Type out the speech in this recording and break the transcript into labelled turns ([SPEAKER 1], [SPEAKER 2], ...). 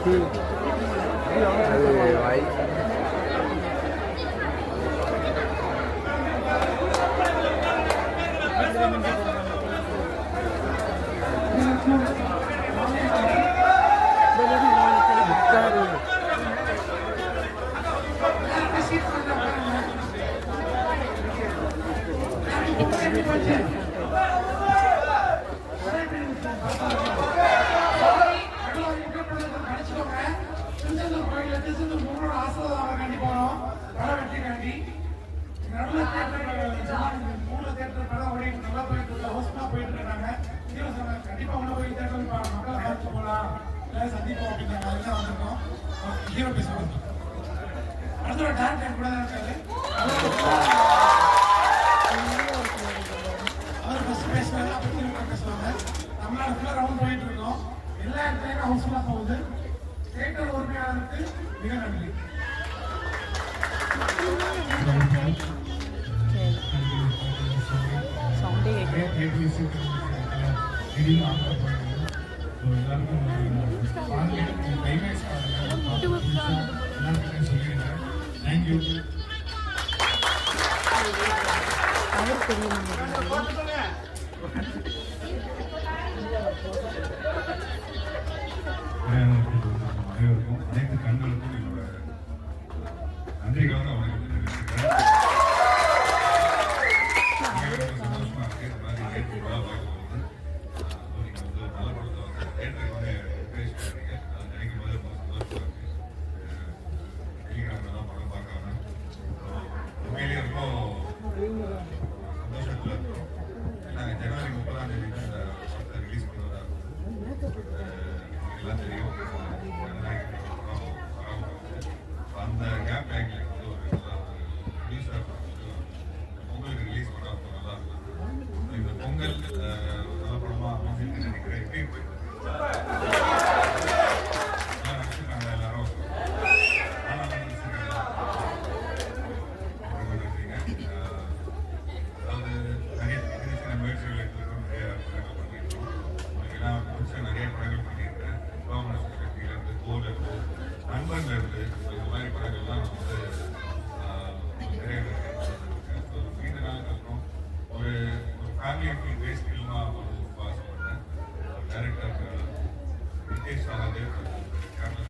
[SPEAKER 1] அது வாய்
[SPEAKER 2] அனைத்து கண்களுக்கும் என்னோட நன்றிகளாக அவனுக்கு சந்தோஷமா இருக்கு. இந்த மாதிரி நேற்று விழா பார்க்கும்போது நீங்க வந்து நல்ல படத்தை வந்து தேட்டருக்கு வந்து என்கரேஜ் பண்ணுறீங்க. அதை நினைக்கும் போது ரொம்ப சந்தோஷமா இருக்கு. வெள்ளிக்கிழமை படம் பார்க்காம உண்மையிலேயே ரொம்ப சந்தோஷத்துல இருக்கோம். நாங்கள் ஜனவரி 30ஆம் தேதி தான் இந்த படத்தை ரிலீஸ் பண்ணுவதா எல்லாம் தெரியும். அந்த கேப் பேக்கில் வந்து ஒரு ப்ரொடியூசராக பொங்கலுக்கு ரிலீஸ் பண்ண நல்லா இருக்கும். இந்த பொங்கல் நல்ல படமாக அமைஞ்சிருக்குன்னு நினைக்கிறேன். எப்படி போயிட்டு